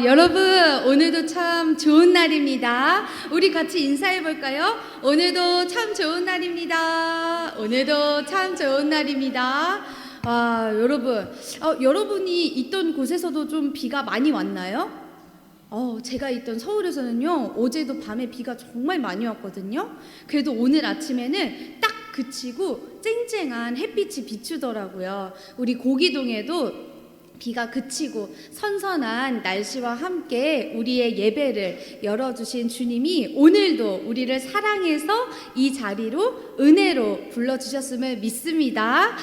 여러분, 오늘도 참 좋은 날입니다. 우리 같이 인사해 볼까요? 오늘도 참 좋은 날입니다. 오늘도 참 좋은 날입니다. 여러분, 여러분이 있던 곳에서도 좀 비가 많이 왔나요? 제가 있던 서울에서는요, 어제도 밤에 비가 정말 많이 왔거든요. 그래도 오늘 아침에는 딱 그치고 쨍쨍한 햇빛이 비추더라고요. 우리 고기동에도 비가 그치고 선선한 날씨와 함께 우리의 예배를 열어주신 주님이 오늘도 우리를 사랑해서 이 자리로 은혜로 불러주셨음을 믿습니다.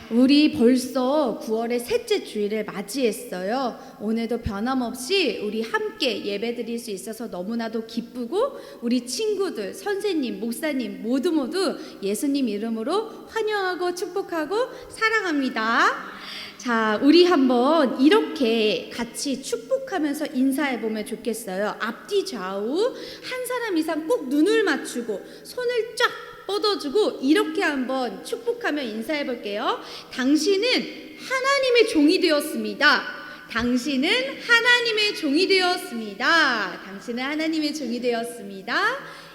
우리 벌써 9월의 셋째 주일을 맞이했어요. 오늘도 변함없이 우리 함께 예배드릴 수 있어서 너무나도 기쁘고 우리 친구들, 선생님, 목사님 모두 예수님 이름으로 환영하고 축복하고 사랑합니다. 자, 우리 한번 이렇게 같이 축복하면서 인사해보면 좋겠어요. 앞뒤 좌우 한 사람 이상 꼭 눈을 맞추고 손을 쫙 뻗어주고 이렇게 한번 축복하며 인사해볼게요. 당신은 하나님의 종이 되었습니다. 당신은 하나님의 종이 되었습니다. 당신은 하나님의 종이 되었습니다.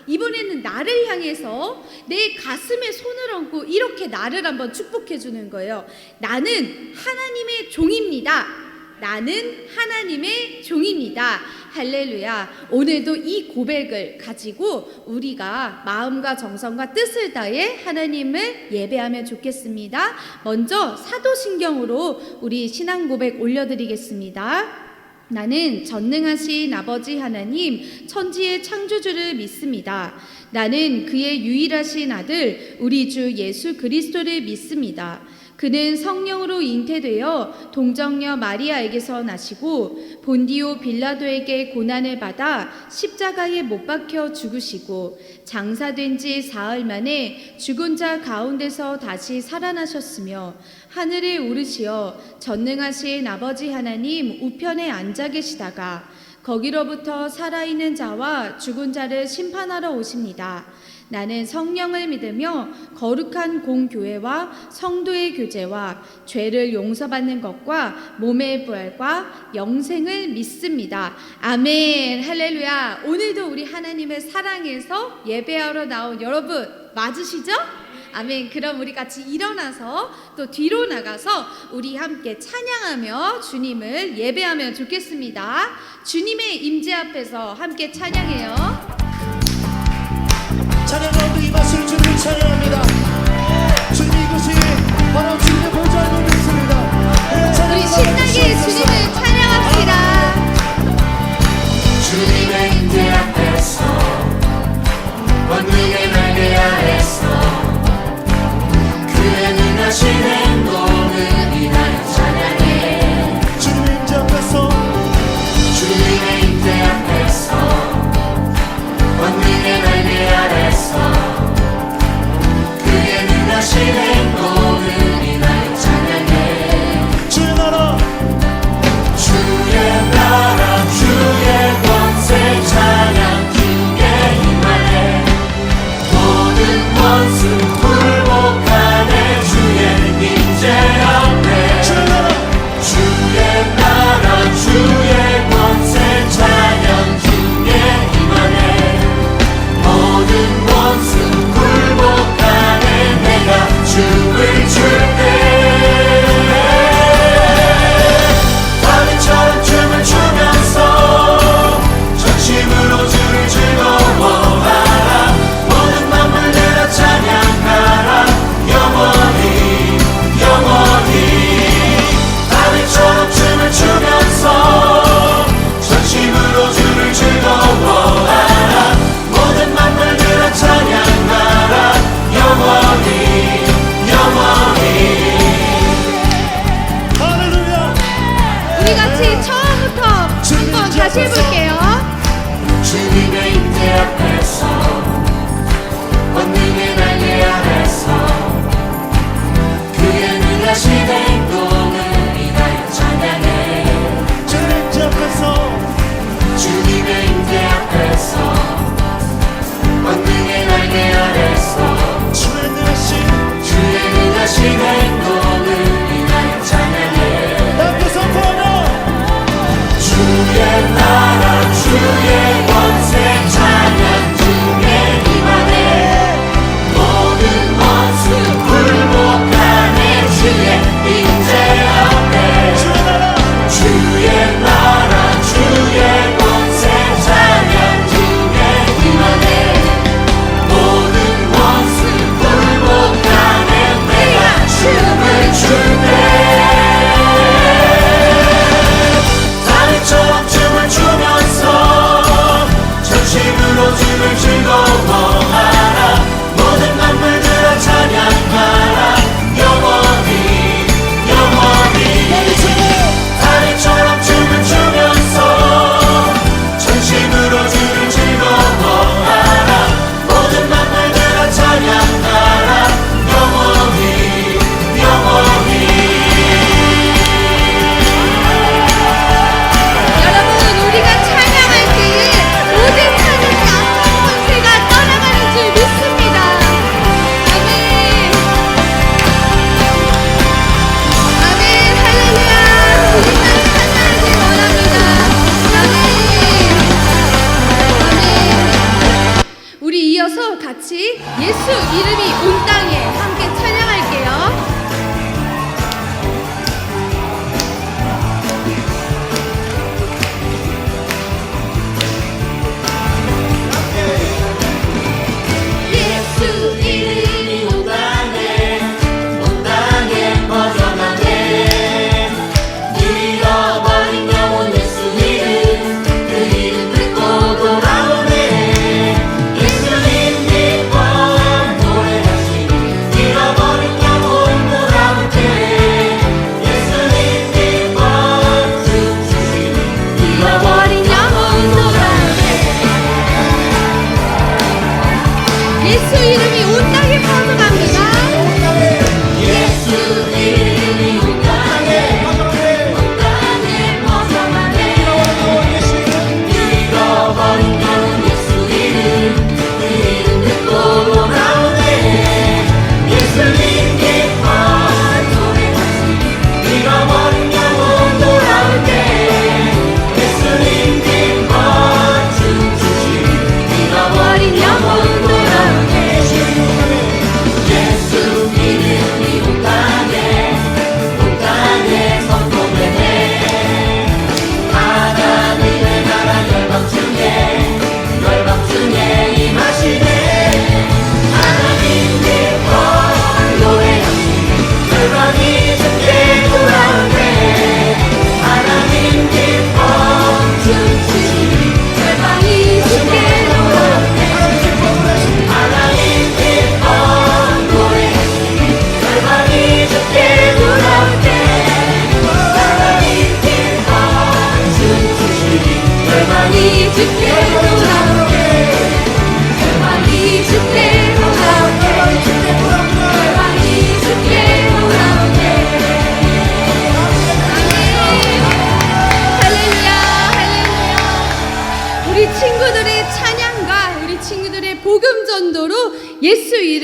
이번에는 나를 향해서 내 가슴에 손을 얹고 이렇게 나를 한번 축복해 주는 거예요. 나는 하나님의 종입니다. 나는 하나님의 종입니다. 할렐루야. 오늘도 이 고백을 가지고 우리가 마음과 정성과 뜻을 다해 하나님을 예배하면 좋겠습니다. 먼저 사도신경으로 우리 신앙 고백 올려드리겠습니다. 나는 전능하신 아버지 하나님 천지의 창조주를 믿습니다. 나는 그의 유일하신 아들 우리 주 예수 그리스도를 믿습니다. 그는 성령으로 잉태되어 동정녀 마리아에게서 나시고 본디오 빌라도에게 고난을 받아 십자가에 못 박혀 죽으시고 장사된 지 사흘 만에 죽은 자 가운데서 다시 살아나셨으며 하늘에 오르시어 전능하신 아버지 하나님 우편에 앉아 계시다가 거기로부터 살아있는 자와 죽은 자를 심판하러 오십니다. 나는 성령을 믿으며 거룩한 공교회와 성도의 교제와 죄를 용서받는 것과 몸의 부활과 영생을 믿습니다. 아멘. 할렐루야. 오늘도 우리 하나님을 사랑해서 예배하러 나온 여러분 맞으시죠? 아멘. 그럼 우리 같이 일어나서 또 뒤로 나가서 우리 함께 찬양하며 주님을 예배하면 좋겠습니다. 주님의 임재 앞에서 함께 찬양해요. 찬양 가운데 임하실 주님을 찬양합니다. 주님 이곳이 바로 주님의 보좌를 믿습니다. 우리 신나게 주님을 찬양합시다. 주님의 임재 앞에서 권능의 날개 아래서 그의 능하신 행동을 인하여 찬양해. 주님의 임재 앞에서 주님의 임재 앞에서 권능의 날개 아래서 그의 능하신 행동을 인하여 찬양해. 주의 나라 주의 나라 주의 권세 찬양 주의 임하네. 모든 원수 굴복하네. 주의 임재 앞에 주의 나라 주의 나라 주의 권세 찬양 주의 임하네. 모든 원수 굴복하네. 내가 춤을 출때 다윗처럼 춤을 추면서 전심으로 주를 즐거워하라. 모든 만물들아 찬양하라. 영원히 영원히 다윗처럼 춤을 추면서 전심으로 주를 즐거워하라. 모든 만물들아 찬양하라. 영원히 영원히. 할렐루야. 우리 같이 처음부터 한번 다시 해볼게요. 주님의 임재 앞에서 권능의 날개 아래서 그의 능하신 행동을 인하여 찬양해. 주님의 임재 앞에서 주님의 임재 앞에서 권능의 날개 아래서 주의 주의 능하신 행동을 인하여 찬양해. 함께 선포하며 주의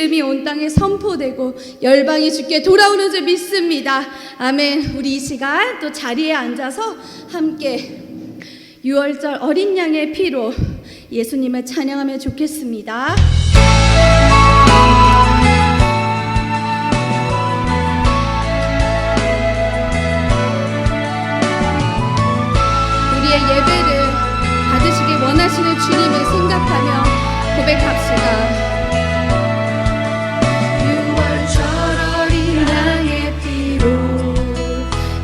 이름이 온 땅에 선포되고 열방이 주께 돌아오는 줄 믿습니다. 아멘. 우리 이 시간 또 자리에 앉아서 함께 6월절 어린 양의 피로 예수님을 찬양하면 좋겠습니다. 우리의 예배를 받으시길 원하시는 주님을 생각하며 고백합시다. 6월절 어린 양의 피로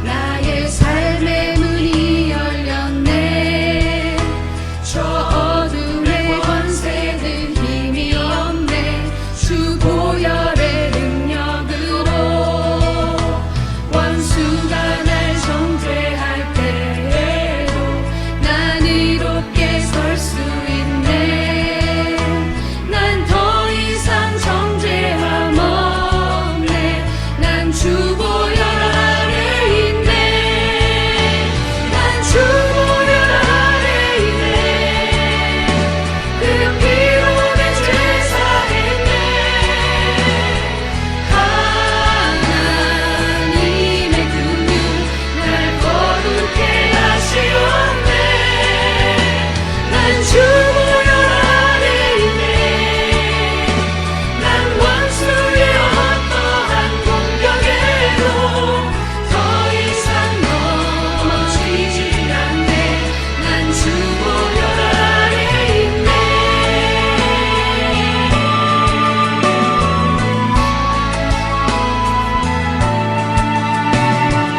나의 삶의 문이 열렸네. 저 어둠의 권세는 힘이 없네. 주 보혈의 능력으로 원수가 날 정죄할 때에도 난 이롭게 설 수 있네. 난 더 이상 정죄함 없네. 난 주 보혈 아래 있네. 난 주 보혈 아래 있네. 그 피로 내 죄 사했네. 하나님의 긍휼 날 거룩해 하시었네. 난 주 보혈 아래 있네. 난 원수의 어떠한 공격에도 더 이상 넘어지지 않네. 난 주 보혈 아래 있네.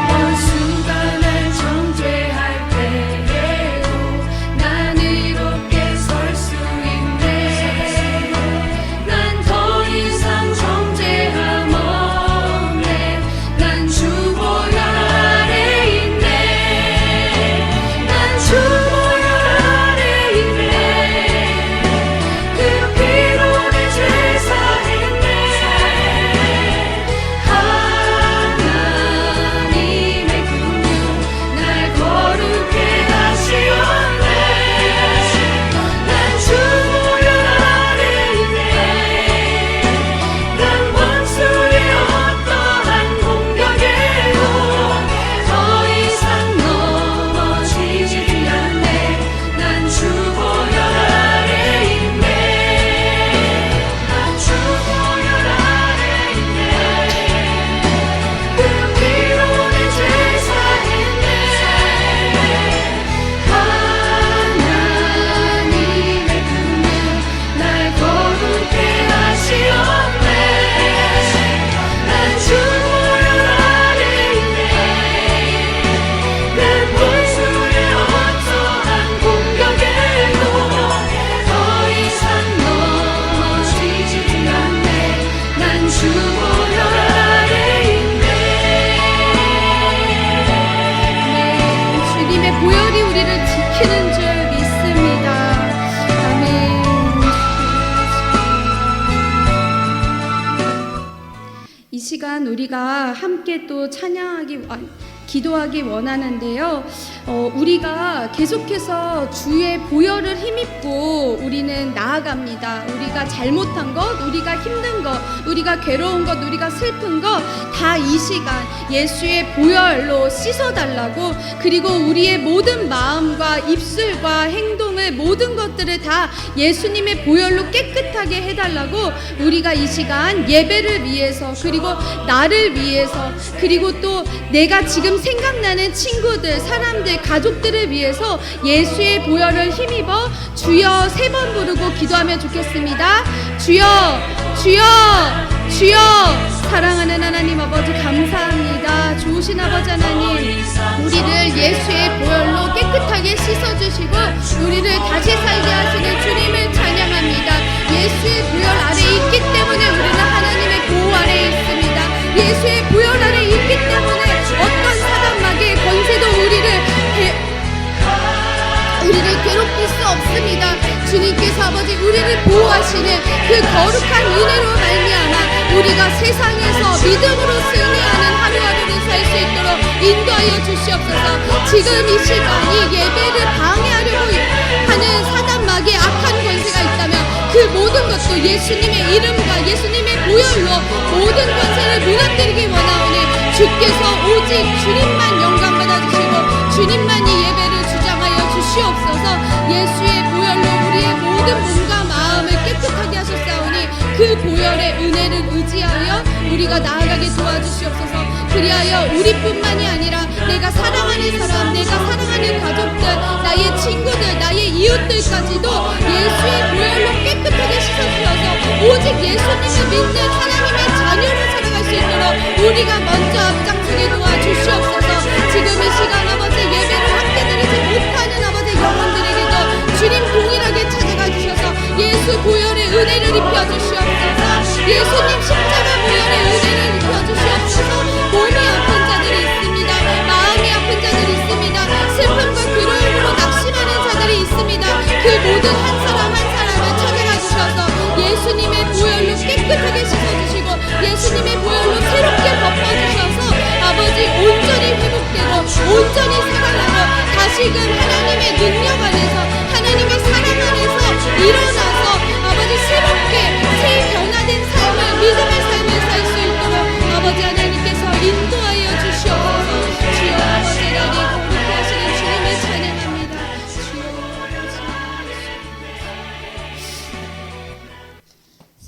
원수가 날 정죄할 때에도 난 이롭게 설 수 있네. 난 더 이상 정죄함 없네. 난 주 보혈 아래 있네. 난 주 보혈 아래 있네. 그 피로 내 죄 사했네. 하나님의 긍휼 날 거룩해 하시었네. 난 주 보혈 아래 있네. 난 원수의 어떠한 공격에도 더 이상 넘어지지 않네. 난 주 보혈 아래 있네. 난 주 보혈 아래 있네. 그 피로 내 죄 사했네. 하나님의 긍휼 날 거룩해 하시었네. 난 주 보혈 아래 있네. 난 원수의 어떠한 공격에도 더 이상 넘어지지 않네. 난 주 보혈 아래 있네. 주님의 보혈이 우리를 지키는 줄 믿습니다. 아멘. 이 시간 우리가 함께 또 기도하기 원하는데요. 우리가 계속해서 주의 보혈을 힘입고 우리는 나아갑니다. 우리가 잘못한 것, 우리가 힘든 것, 우리가 괴로운 것, 우리가 슬픈 것 다 이 시간 예수의 보혈로 씻어달라고, 그리고 우리의 모든 마음과 입술과 행동을 모든 것들을 다 예수님의 보혈로 깨끗하게 해달라고 우리가 이 시간 예배를 위해서, 그리고 나를 위해서, 그리고 또 내가 지금 생각나는 친구들, 사람들, 가족들을 위해서 예수의 보혈을 힘입어 주여 3번 부르고 기도하면 좋겠습니다. 주여, 주여, 주여. 사랑하는 하나님 아버지 감사합니다. 좋으신 아버지 하나님, 우리를 예수의 보혈로 깨끗하게 씻어주시고 우리를 다시 살게 하시는 주님을 찬양합니다. 예수의 보혈 아래 있기 때문에 우리는 하나님의 보호 아래 있습니다. 예수의 보혈 아래 있기 때문에 어떤 사단마귀의 권세도 우리를 괴롭힐 수 없습니다. 주님께서 아버지 우리를 보호하시는 그 거룩한 은혜로 말미암아 우리가 세상에서 믿음으로 승리하는 하루하루를 살 수 있도록 인도하여 주시옵소서. 지금 이 시간이 예배를 방해하려고 하는 사단마귀의 악한 권세가 있다면 그 모든 것도 예수님의 이름과 예수님의 보혈로 모든 권세를 무너뜨리기 원하오니 주께서 오직 주님만 영광 받아주시고 주님만이 예배를 주장하여 주시옵소서. 예수의 보혈로 우리의 모든 몸과 마음을 깨끗하게 하셨사오니 그 보혈의 은혜를 의지하여 우리가 나아가게 도와주시옵소서. 그리하여 우리뿐만이 아니라 내가 사랑하는 사람, 내가 사랑하는 가족들, 나의 친구들, 나의 이웃들까지도 예수의 보혈로 깨끗하게 씻어주셔서 오직 예수님을 믿는 하나님의 자녀로 살아갈 수 있도록 우리가 먼저 앞장서게 도와주시옵소서. 지금 이 시간 아버지 예배를 함께 드리지 못하는 아버지 영혼들에게도 주님 동일하게 찾아가 주셔서 예수 보혈의 은혜를 입혀주시옵소서. 예수님 십자가 보혈의 은혜를 입혀주시옵소서. 몸이 아픈 자들이 있습니다. 마음이 아픈 자들이 있습니다. 슬픔과 괴로움으로 낙심하는 자들이 있습니다. 그 모든 한 사람 한 사람을 찾아가 주셔서 예수님의 보혈로 깨끗하게 씻어주시고 예수님의 보혈로 새롭게 덮어주셔서 아버지 온전히 회복되고 온전히 살아나고 다시금 하나님의 능력 안에서 하나님의 사랑 안에서 일어나서 아버지 새롭게 새 변화된 삶을 믿음의 삶을 살 수 있도록 아버지 하나님께서 인도하여 주시옵소서. 주여 아버지 나를 거룩히 하시는 주님을 찬양합니다. 주여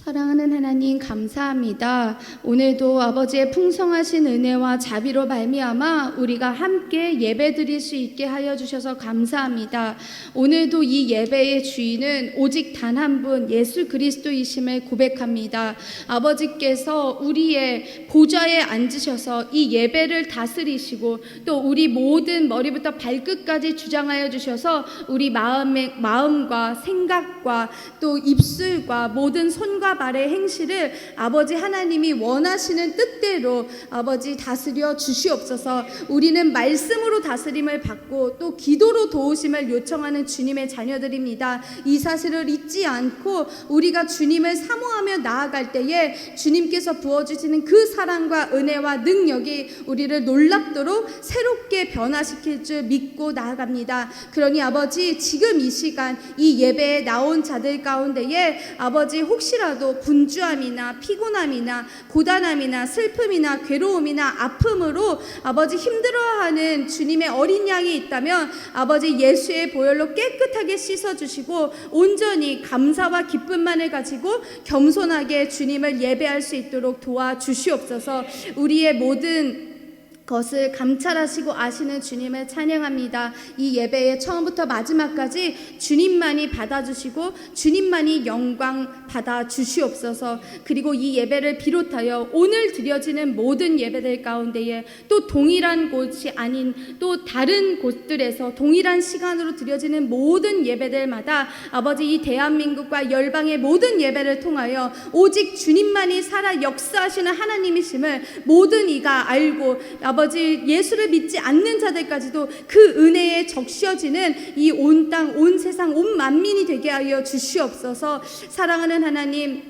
사랑하는 하나님 감사합니다. 오늘도 아버지의 풍성하신 은혜와 자비로 말미암아 우리가 함께 예배드릴 수 있게 하여 주셔서 감사합니다. 오늘도 이 예배의 주인은 오직 단 한 분 예수 그리스도이심을 고백합니다. 아버지께서 우리의 보좌에 앉으셔서 이 예배를 다스리시고 또 우리 모든 머리부터 발끝까지 주장하여 주셔서 우리 마음과 생각과 또 입술과 모든 손과 발의 행실을 아버지 하나님이 원하시는 뜻대로 아버지 다스려 주시옵소서. 우리는 말씀으로 다스림을 받고 또 기도로 도우심을 요청하는 주님의 자녀들입니다. 이 사실을 잊지 않고 우리가 주님을 사모하며 나아갈 때에 주님께서 부어주시는 그 사랑과 은혜와 능력이 우리를 놀랍도록 새롭게 변화시킬 줄 믿고 나아갑니다. 그러니 아버지 지금 이 시간 이 예배에 나온 자들 가운데에 아버지 혹시라도 분주함이나 피곤함이나 고단함이나 슬픔이나 괴로움이나 아픔으로 아버지 힘들어하는 주님의 어린 양이 있다면 아버지 예수의 보혈로 깨끗하게 씻어주시고 온전히 감사와 기쁨만을 가지고 겸손하게 주님을 예배할 수 있도록 도와주시옵소서. 우리의 모든 것을 감찰하시고 아시는 주님을 찬양합니다. 이 예배의 처음부터 마지막까지 주님만이 받아주시고 주님만이 영광 받아주시옵소서. 그리고 이 예배를 비롯하여 오늘 드려지는 모든 예배들 가운데에 또 동일한 곳이 아닌 또 다른 곳들에서 동일한 시간으로 드려지는 모든 예배들마다 아버지 이 대한민국과 열방의 모든 예배를 통하여 오직 주님만이 살아 역사하시는 하나님이심을 모든 이가 알고 아버지 예수를 믿지 않는 자들까지도 그 은혜에 적셔지는 이 온 땅, 온 세상, 온 만민이 되게 하여 주시옵소서. 사랑하는 하나님,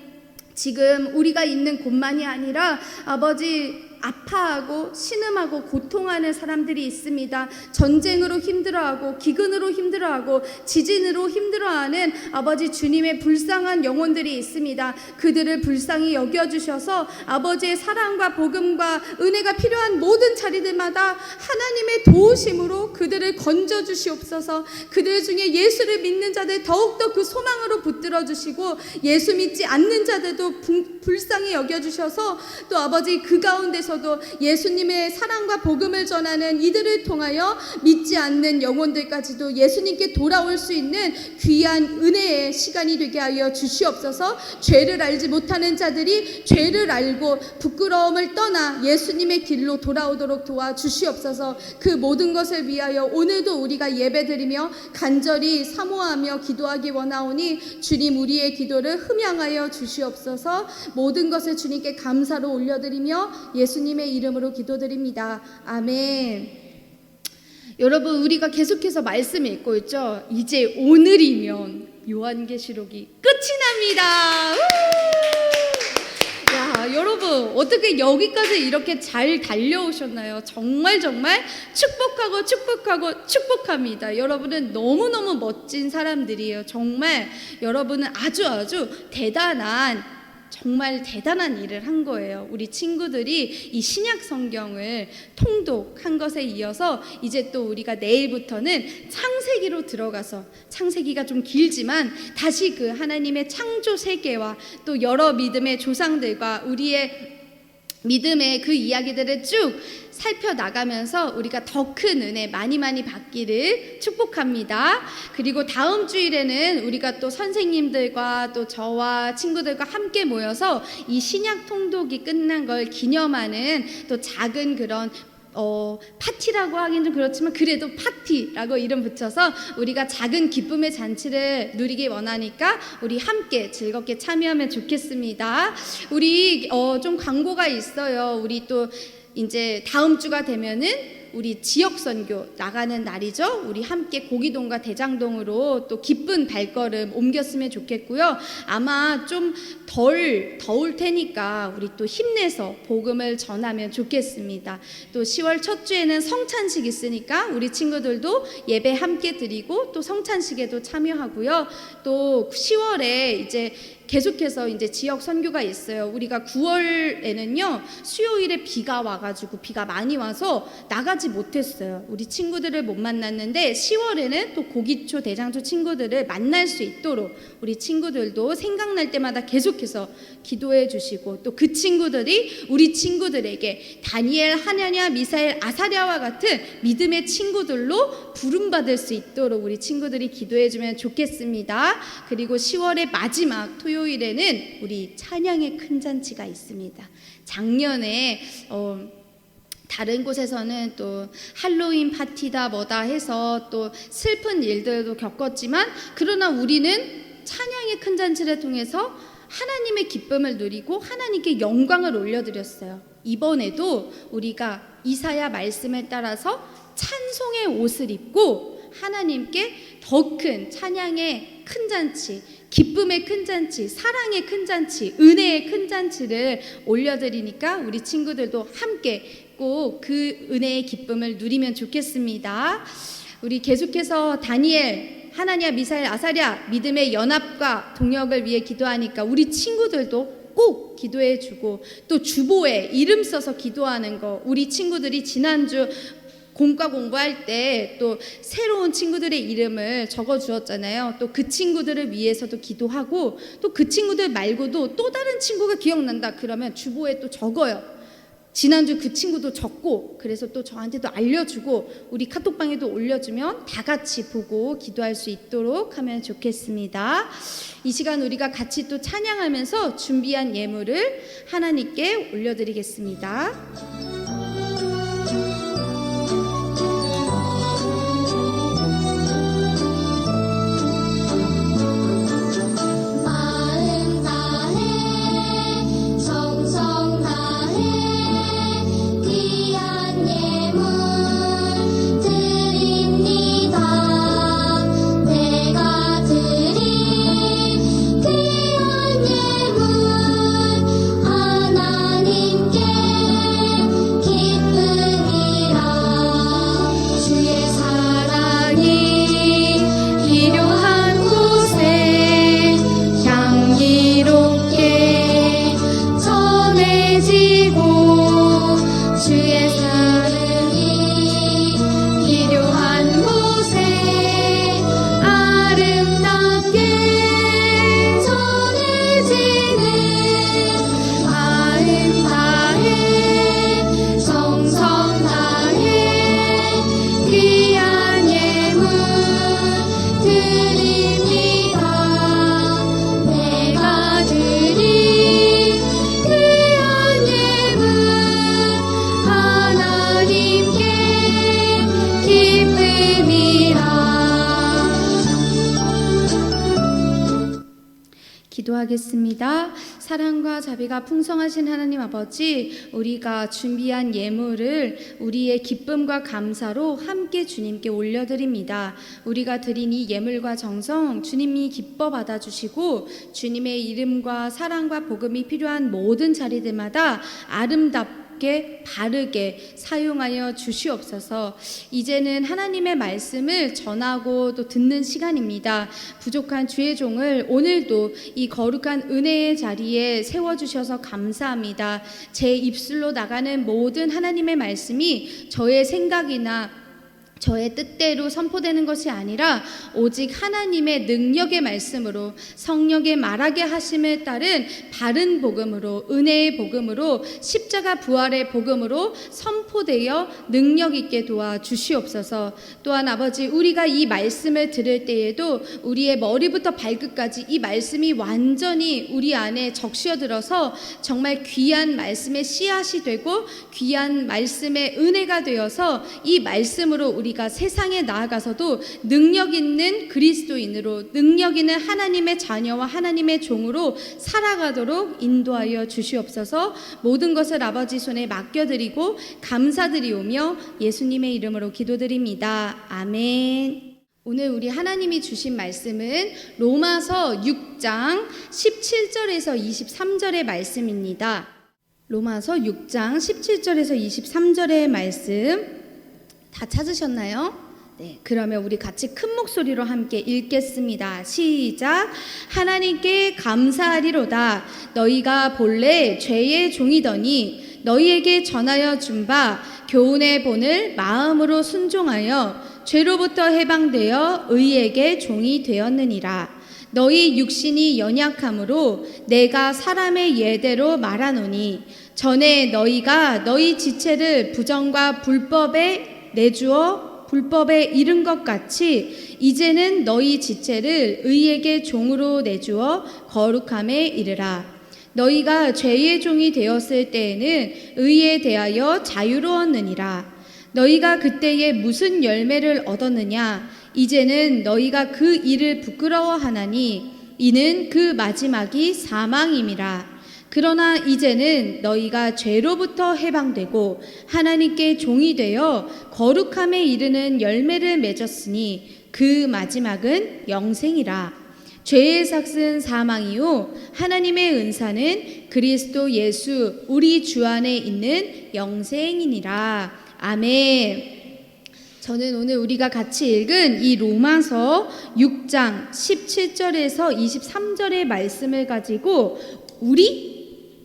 지금 우리가 있는 곳만이 아니라 아버지 아파하고 신음하고 고통하는 사람들이 있습니다. 전쟁으로 힘들어하고 기근으로 힘들어하고 지진으로 힘들어하는 아버지 주님의 불쌍한 영혼들이 있습니다. 그들을 불쌍히 여겨주셔서 아버지의 사랑과 복음과 은혜가 필요한 모든 자리들마다 하나님의 도우심으로 그들을 건져주시옵소서. 그들 중에 예수를 믿는 자들 더욱더 그 소망으로 붙들어 주시고 예수 믿지 않는 자들도 불쌍히 여겨주셔서 또 아버지 그 가운데서도 예수님의 사랑과 복음을 전하는 이들을 통하여 믿지 않는 영혼들까지도 예수님께 돌아올 수 있는 귀한 은혜의 시간이 되게 하여 주시옵소서. 죄를 알지 못하는 자들이 죄를 알고 부끄러움을 떠나 예수님의 길로 돌아오도록 도와주시옵소서. 그 모든 것을 위하여 오늘도 우리가 예배드리며 간절히 사모하며 기도하기 원하오니 주님 우리의 기도를 흠양하여 주시옵소서. 모든 것을 주님께 감사로 올려드리며 예수님의 이름으로 기도드립니다. 아멘. 여러분 우리가 계속해서 말씀 읽고 있죠. 이제 오늘이면 요한계시록이 끝이 납니다. 야, 여러분 어떻게 여기까지 이렇게 잘 달려오셨나요? 정말 축복하고 축복합니다. 여러분은 너무너무 멋진 사람들이에요. 정말 여러분은 아주 대단한 정말 대단한 일을 한 거예요. 우리 친구들이 이 신약 성경을 통독한 것에 이어서 이제 또 우리가 내일부터는 창세기로 들어가서, 창세기가 좀 길지만 다시 그 하나님의 창조 세계와 또 여러 믿음의 조상들과 우리의 믿음의 그 이야기들을 쭉 살펴나가면서 우리가 더 큰 은혜 많이 받기를 축복합니다. 그리고 다음 주일에는 우리가 또 선생님들과 또 저와 친구들과 함께 모여서 이 신약 통독이 끝난 걸 기념하는 또 작은 그런 파티라고 하긴 좀 그렇지만 그래도 파티라고 이름 붙여서 우리가 작은 기쁨의 잔치를 누리기 원하니까 우리 함께 즐겁게 참여하면 좋겠습니다. 우리 좀 광고가 있어요. 우리 또 이제 다음 주가 되면은 우리 지역 선교 나가는 날이죠. 우리 함께 고기동과 대장동으로 또 기쁜 발걸음 옮겼으면 좋겠고요. 아마 좀 덜 더울 테니까 우리 또 힘내서 복음을 전하면 좋겠습니다. 또 10월 첫 주에는 성찬식 있으니까 우리 친구들도 예배 함께 드리고 또 성찬식에도 참여하고요. 또 10월에 이제 계속해서 이제 지역 선교가 있어요. 우리가 9월에는요 수요일에 비가 와가지고 비가 많이 와서 나가지 못했어요. 우리 친구들을 못 만났는데 10월에는 또 고기초 대장초 친구들을 만날 수 있도록 우리 친구들도 생각날 때마다 계속해서 기도해 주시고 또 그 친구들이 우리 친구들에게 다니엘, 하나냐, 미사엘, 아사랴와 같은 믿음의 친구들로 부름받을 수 있도록 우리 친구들이 기도해 주면 좋겠습니다. 그리고 10월의 마지막 토요일에는 우리 찬양의 큰 잔치가 있습니다. 작년에 다른 곳에서는 또 할로윈 파티다 뭐다 해서 또 슬픈 일들도 겪었지만 그러나 우리는 찬양의 큰 잔치를 통해서 하나님의 기쁨을 누리고 하나님께 영광을 올려드렸어요. 이번에도 우리가 이사야 말씀을 따라서 찬송의 옷을 입고 하나님께 더 큰 찬양의 큰 잔치, 기쁨의 큰 잔치, 사랑의 큰 잔치, 은혜의 큰 잔치를 올려드리니까 우리 친구들도 함께 꼭 그 은혜의 기쁨을 누리면 좋겠습니다. 우리 계속해서 다니엘, 하나냐, 미사엘, 아사랴 믿음의 연합과 동역을 위해 기도하니까 우리 친구들도 꼭 기도해 주고 또 주보에 이름 써서 기도하는 거 우리 친구들이 지난주 공과 공부할 때 또 새로운 친구들의 이름을 적어 주었잖아요. 또 그 친구들을 위해서도 기도하고 또 그 친구들 말고도 또 다른 친구가 기억난다 그러면 주보에 또 적어요. 지난주 그 친구도 적고 그래서 또 저한테도 알려주고 우리 카톡방에도 올려주면 다 같이 보고 기도할 수 있도록 하면 좋겠습니다. 이 시간 우리가 같이 또 찬양하면서 준비한 예물을 하나님께 올려드리겠습니다. 기도하겠습니다. 사랑과 자비가 풍성하신 하나님 아버지, 우리가 준비한 예물을 우리의 기쁨과 감사로 함께 주님께 올려드립니다. 우리가 드린 이 예물과 정성 주님이 기뻐 받아주시고 주님의 이름과 사랑과 복음이 필요한 모든 자리들마다 아름답고 맞게 바르게 사용하여 주시옵소서. 이제는 하나님의 말씀을 전하고 또 듣는 시간입니다. 부족한 주의 종을 오늘도 이 거룩한 은혜의 자리에 세워주셔서 감사합니다. 제 입술로 나가는 모든 하나님의 말씀이 저의 생각이나 저의 뜻대로 선포되는 것이 아니라 오직 하나님의 능력의 말씀으로 성령의 말하게 하심에 따른 바른 복음으로 은혜의 복음으로 십자가 부활의 복음으로 선포되어 능력 있게 도와 주시옵소서. 또한 아버지, 우리가 이 말씀을 들을 때에도 우리의 머리부터 발끝까지 이 말씀이 완전히 우리 안에 적셔들어서 정말 귀한 말씀의 씨앗이 되고 귀한 말씀의 은혜가 되어서 이 말씀으로 우리가 세상에 나아가서도 능력 있는 그리스도인으로 능력 있는 하나님의 자녀와 하나님의 종으로 살아가도록 인도하여 주시옵소서. 모든 것을 아버지 손에 맡겨드리고 감사드리오며 예수님의 이름으로 기도드립니다. 아멘. 오늘 우리 하나님이 주신 말씀은 로마서 6장 17절에서 23절의 말씀입니다. 로마서 6장 17절에서 23절의 말씀 다 찾으셨나요? 네, 그러면 우리 같이 큰 목소리로 함께 읽겠습니다. 시작. 하나님께 감사하리로다. 너희가 본래 죄의 종이더니 너희에게 전하여 준 바 교훈의 본을 마음으로 순종하여 죄로부터 해방되어 의에게 종이 되었느니라. 너희 육신이 연약함으로 내가 사람의 예대로 말하노니 전에 너희가 너희 지체를 부정과 불법에 내주어 불법에 이른 것 같이 이제는 너희 지체를 의에게 종으로 내주어 거룩함에 이르라. 너희가 죄의 종이 되었을 때에는 의에 대하여 자유로웠느니라. 너희가 그때에 무슨 열매를 얻었느냐? 이제는 너희가 그 일을 부끄러워하나니 이는 그 마지막이 사망임이라. 그러나 이제는 너희가 죄로부터 해방되고 하나님께 종이 되어 거룩함에 이르는 열매를 맺었으니 그 마지막은 영생이라. 죄의 삭은 사망이요 하나님의 은사는 그리스도 예수 우리 주 안에 있는 영생이니라. 아멘. 저는 오늘 우리가 같이 읽은 이 로마서 6장 17절에서 23절의 말씀을 가지고 우리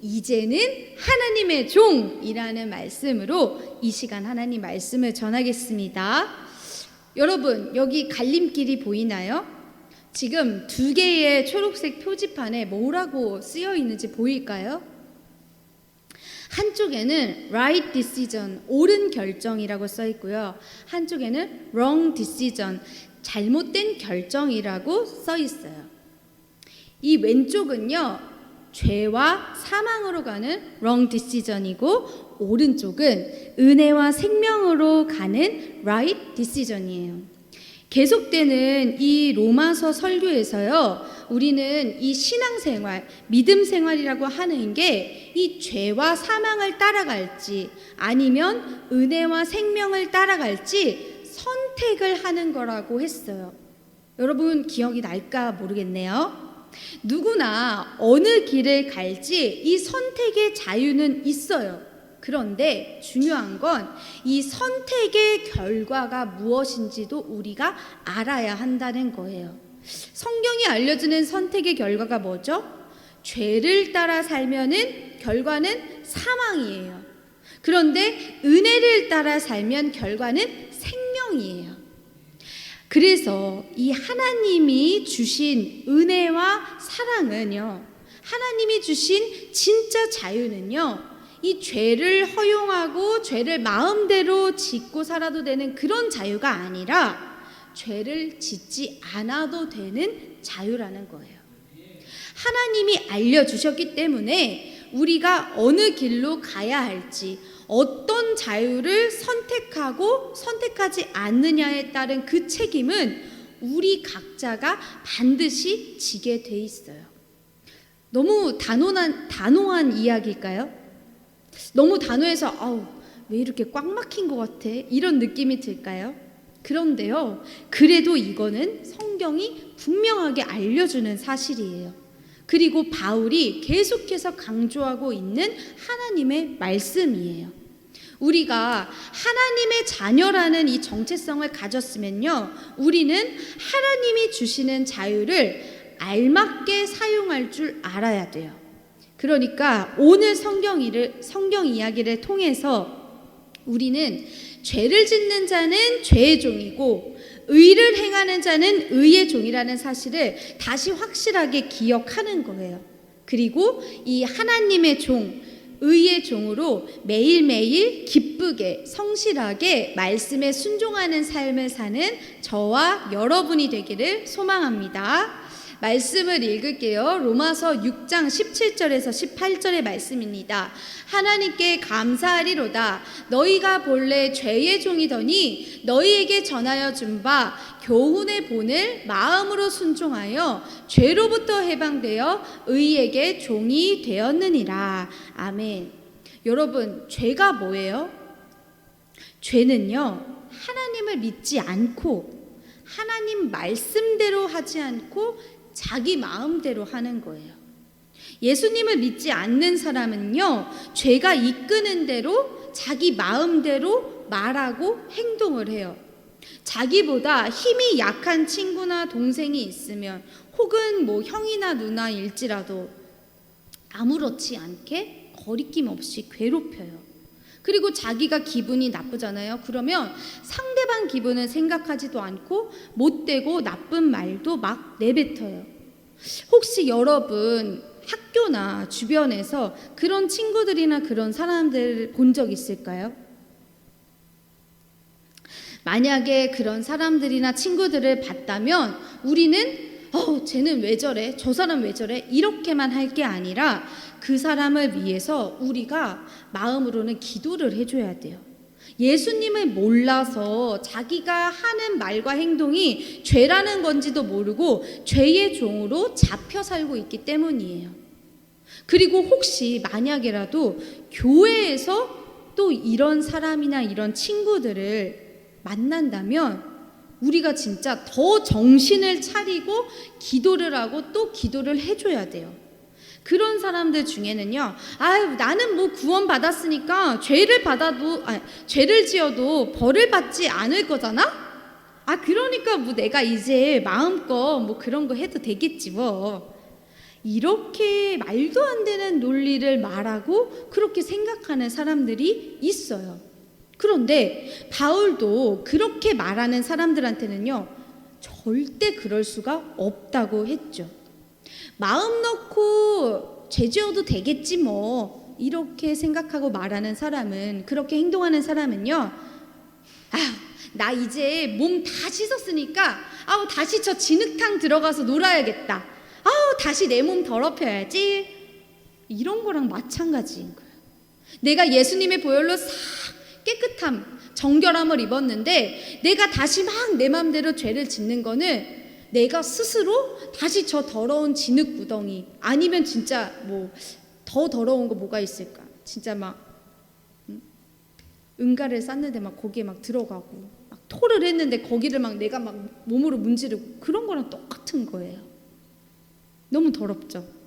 이제는 하나님의 종이라는 말씀으로 이 시간 하나님 말씀을 전하겠습니다. 여러분, 여기 갈림길이 보이나요? 지금 두 개의 초록색 표지판에 뭐라고 쓰여 있는지 보일까요? 한쪽에는 right decision, 옳은 결정이라고 써 있고요. 한쪽에는 wrong decision, 잘못된 결정이라고 써 있어요. 이 왼쪽은요, 죄와 사망으로 가는 wrong decision이고 오른쪽은 은혜와 생명으로 가는 right decision이에요. 계속되는 이 로마서 설교에서요, 우리는 이 신앙생활, 믿음 생활이라고 하는 게 이 죄와 사망을 따라갈지 아니면 은혜와 생명을 따라갈지 선택을 하는 거라고 했어요. 여러분 기억이 날까 모르겠네요. 누구나 어느 길을 갈지 이 선택의 자유는 있어요. 그런데 중요한 건 이 선택의 결과가 무엇인지도 우리가 알아야 한다는 거예요. 성경이 알려주는 선택의 결과가 뭐죠? 죄를 따라 살면은 결과는 사망이에요. 그런데 은혜를 따라 살면 결과는 생명이에요. 그래서 이 하나님이 주신 은혜와 사랑은요, 하나님이 주신 진짜 자유는요, 이 죄를 허용하고 죄를 마음대로 짓고 살아도 되는 그런 자유가 아니라 죄를 짓지 않아도 되는 자유라는 거예요. 하나님이 알려주셨기 때문에 우리가 어느 길로 가야 할지, 어떤 자유를 선택하고 선택하지 않느냐에 따른 그 책임은 우리 각자가 반드시 지게 돼 있어요. 너무 단호한 이야기일까요? 너무 단호해서 왜 이렇게 꽉 막힌 것 같아? 이런 느낌이 들까요? 그런데요, 그래도 이거는 성경이 분명하게 알려주는 사실이에요. 그리고 바울이 계속해서 강조하고 있는 하나님의 말씀이에요. 우리가 하나님의 자녀라는 이 정체성을 가졌으면요, 우리는 하나님이 주시는 자유를 알맞게 사용할 줄 알아야 돼요. 그러니까 오늘 성경 이야기를 통해서 우리는 죄를 짓는 자는 죄의 종이고 의를 행하는 자는 의의 종이라는 사실을 다시 확실하게 기억하는 거예요. 그리고 이 하나님의 종, 의의 종으로 매일매일 기쁘게 성실하게 말씀에 순종하는 삶을 사는 저와 여러분이 되기를 소망합니다. 말씀을 읽을게요. 로마서 6장 17절에서 18절의 말씀입니다. 하나님께 감사하리로다. 너희가 본래 죄의 종이더니 너희에게 전하여 준 바 교훈의 본을 마음으로 순종하여 죄로부터 해방되어 의에게 종이 되었느니라. 아멘. 여러분, 죄가 뭐예요? 죄는요, 하나님을 믿지 않고 하나님 말씀대로 하지 않고 자기 마음대로 하는 거예요. 예수님을 믿지 않는 사람은요, 죄가 이끄는 대로 자기 마음대로 말하고 행동을 해요. 자기보다 힘이 약한 친구나 동생이 있으면, 혹은 뭐 형이나 누나일지라도 아무렇지 않게 거리낌 없이 괴롭혀요. 그리고 자기가 기분이 나쁘잖아요. 그러면 상대방 기분은 생각하지도 않고 못되고 나쁜 말도 막 내뱉어요. 혹시 여러분 학교나 주변에서 그런 친구들이나 그런 사람들 본 적 있을까요? 만약에 그런 사람들이나 친구들을 봤다면 우리는 쟤는 왜 저래? 저 사람 왜 저래? 이렇게만 할 게 아니라 그 사람을 위해서 우리가 마음으로는 기도를 해줘야 돼요. 예수님을 몰라서 자기가 하는 말과 행동이 죄라는 건지도 모르고 죄의 종으로 잡혀 살고 있기 때문이에요. 그리고 혹시 만약에라도 교회에서 또 이런 사람이나 이런 친구들을 만난다면 우리가 진짜 더 정신을 차리고 기도를 하고 또 기도를 해줘야 돼요. 그런 사람들 중에는요, 나는 뭐 구원 받았으니까 죄를 지어도 벌을 받지 않을 거잖아? 그러니까 뭐 내가 이제 마음껏 뭐 그런 거 해도 되겠지 뭐. 이렇게 말도 안 되는 논리를 말하고 그렇게 생각하는 사람들이 있어요. 그런데 바울도 그렇게 말하는 사람들한테는요, 절대 그럴 수가 없다고 했죠. 마음 놓고 죄 지어도 되겠지 뭐 이렇게 생각하고 말하는 사람은, 그렇게 행동하는 사람은요, 나 이제 몸 다 씻었으니까 다시 저 진흙탕 들어가서 놀아야겠다. 다시 내 몸 더럽혀야지. 이런 거랑 마찬가지인 거예요. 내가 예수님의 보혈로 싹 깨끗함, 정결함을 입었는데 내가 다시 막 내 맘대로 죄를 짓는 거는 내가 스스로 다시 저 더러운 진흙 구덩이, 아니면 진짜 뭐 더 더러운 거 뭐가 있을까? 진짜 막 응가를 쌌는데 막 거기에 막 들어가고 막 토를 했는데 거기를 막 내가 막 몸으로 문지르고, 그런 거랑 똑같은 거예요. 너무 더럽죠.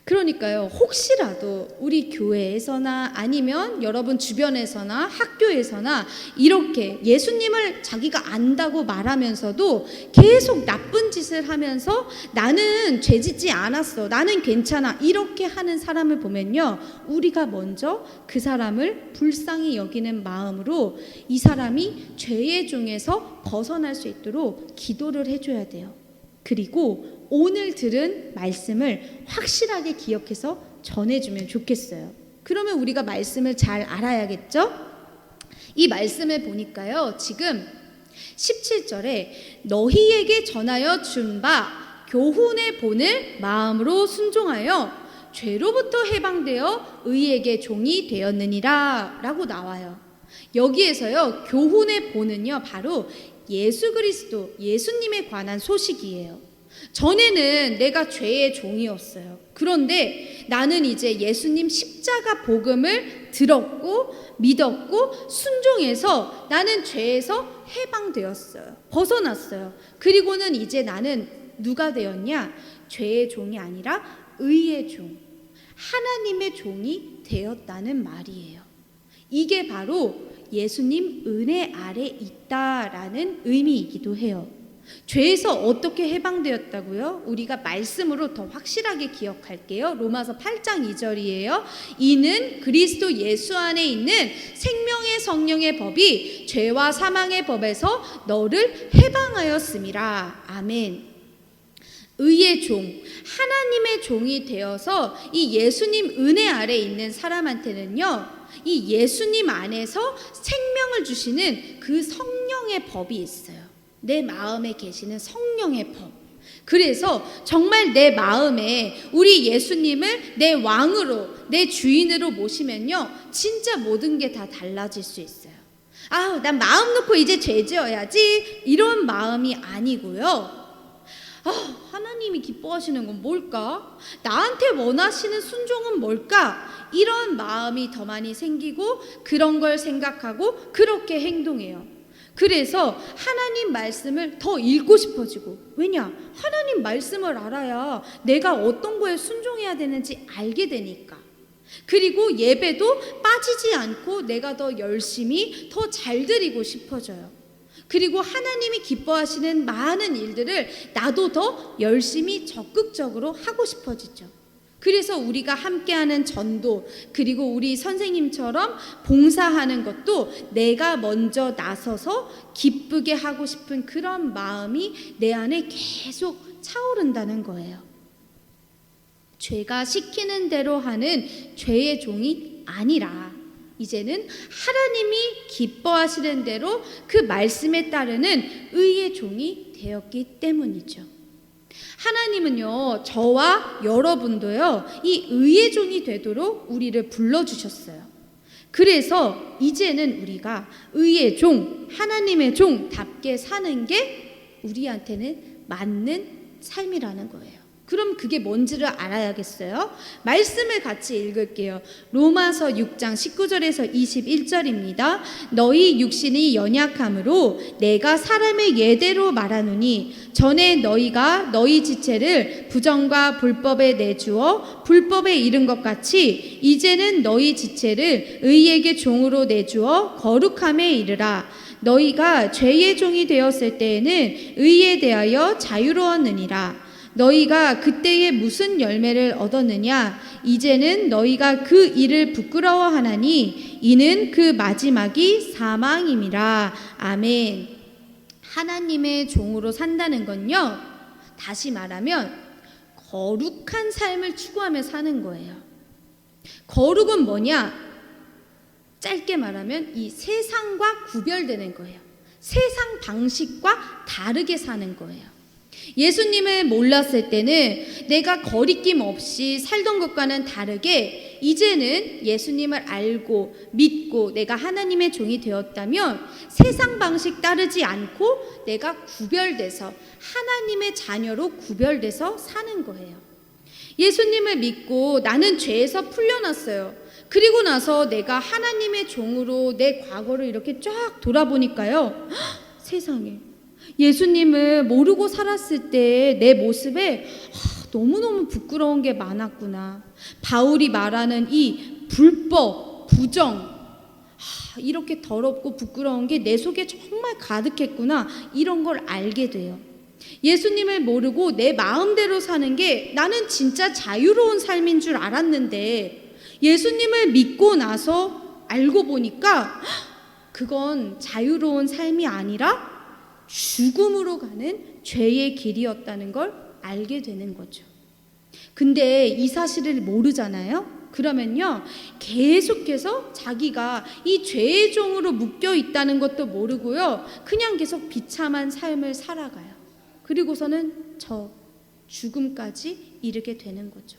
그러니까요, 혹시라도 우리 교회에서나 아니면 여러분 주변에서나 학교에서나 이렇게 예수님을 자기가 안다고 말하면서도 계속 나쁜 짓을 하면서 나는 죄 짓지 않았어, 나는 괜찮아, 이렇게 하는 사람을 보면요, 우리가 먼저 그 사람을 불쌍히 여기는 마음으로 이 사람이 죄의 종에서 벗어날 수 있도록 기도를 해줘야 돼요. 그리고 오늘 들은 말씀을 확실하게 기억해서 전해주면 좋겠어요. 그러면 우리가 말씀을 잘 알아야겠죠? 이 말씀을 보니까요, 지금 17절에 너희에게 전하여 준 바 교훈의 본을 마음으로 순종하여 죄로부터 해방되어 의에게 종이 되었느니라 라고 나와요. 여기에서요, 교훈의 본은요, 바로 예수 그리스도, 예수님에 관한 소식이에요. 전에는 내가 죄의 종이었어요. 그런데 나는 이제 예수님 십자가 복음을 들었고 믿었고 순종해서 나는 죄에서 해방되었어요. 벗어났어요. 그리고는 이제 나는 누가 되었냐? 죄의 종이 아니라 의의 종, 하나님의 종이 되었다는 말이에요. 이게 바로 예수님 은혜 아래 있다라는 의미이기도 해요. 죄에서 어떻게 해방되었다고요? 우리가 말씀으로 더 확실하게 기억할게요. 로마서 8장 2절이에요. 이는 그리스도 예수 안에 있는 생명의 성령의 법이 죄와 사망의 법에서 너를 해방하였음이라. 아멘. 의의 종, 하나님의 종이 되어서 이 예수님 은혜 아래 있는 사람한테는요, 이 예수님 안에서 생명을 주시는 그 성령의 법이 있어요. 내 마음에 계시는 성령의 법. 그래서 정말 내 마음에 우리 예수님을 내 왕으로, 내 주인으로 모시면요, 진짜 모든 게 다 달라질 수 있어요. 아, 난 마음 놓고 이제 죄 지어야지, 이런 마음이 아니고요. 하나님이 기뻐하시는 건 뭘까? 나한테 원하시는 순종은 뭘까? 이런 마음이 더 많이 생기고 그런 걸 생각하고 그렇게 행동해요. 그래서 하나님 말씀을 더 읽고 싶어지고, 왜냐? 하나님 말씀을 알아야 내가 어떤 거에 순종해야 되는지 알게 되니까. 그리고 예배도 빠지지 않고 내가 더 열심히 더 잘 드리고 싶어져요. 그리고 하나님이 기뻐하시는 많은 일들을 나도 더 열심히 적극적으로 하고 싶어지죠. 그래서 우리가 함께하는 전도, 그리고 우리 선생님처럼 봉사하는 것도 내가 먼저 나서서 기쁘게 하고 싶은 그런 마음이 내 안에 계속 차오른다는 거예요. 죄가 시키는 대로 하는 죄의 종이 아니라 이제는 하나님이 기뻐하시는 대로 그 말씀에 따르는 의의 종이 되었기 때문이죠. 하나님은요, 저와 여러분도요, 이 의의 종이 되도록 우리를 불러주셨어요. 그래서 이제는 우리가 의의 종, 하나님의 종답게 사는 게 우리한테는 맞는 삶이라는 거예요. 그럼 그게 뭔지를 알아야겠어요. 말씀을 같이 읽을게요. 로마서 6장 19절에서 21절입니다. 너희 육신이 연약함으로 내가 사람의 예대로 말하노니 전에 너희가 너희 지체를 부정과 불법에 내주어 불법에 이른 것 같이 이제는 너희 지체를 의에게 종으로 내주어 거룩함에 이르라. 너희가 죄의 종이 되었을 때에는 의에 대하여 자유로웠느니라. 너희가 그때에 무슨 열매를 얻었느냐? 이제는 너희가 그 일을 부끄러워하나니 이는 그 마지막이 사망임이라. 아멘. 하나님의 종으로 산다는 건요, 다시 말하면 거룩한 삶을 추구하며 사는 거예요. 거룩은 뭐냐? 짧게 말하면 이 세상과 구별되는 거예요. 세상 방식과 다르게 사는 거예요. 예수님을 몰랐을 때는 내가 거리낌 없이 살던 것과는 다르게 이제는 예수님을 알고 믿고 내가 하나님의 종이 되었다면 세상 방식 따르지 않고 내가 구별돼서 하나님의 자녀로 구별돼서 사는 거예요. 예수님을 믿고 나는 죄에서 풀려났어요. 그리고 나서 내가 하나님의 종으로 내 과거를 이렇게 쫙 돌아보니까요, 세상에 예수님을 모르고 살았을 때 내 모습에 너무너무 부끄러운 게 많았구나. 바울이 말하는 이 불법, 부정, 이렇게 더럽고 부끄러운 게 내 속에 정말 가득했구나. 이런 걸 알게 돼요. 예수님을 모르고 내 마음대로 사는 게 나는 진짜 자유로운 삶인 줄 알았는데 예수님을 믿고 나서 알고 보니까 그건 자유로운 삶이 아니라 죽음으로 가는 죄의 길이었다는 걸 알게 되는 거죠. 근데 이 사실을 모르잖아요. 그러면요, 계속해서 자기가 이 죄의 종으로 묶여 있다는 것도 모르고요, 그냥 계속 비참한 삶을 살아가요. 그리고서는 저 죽음까지 이르게 되는 거죠.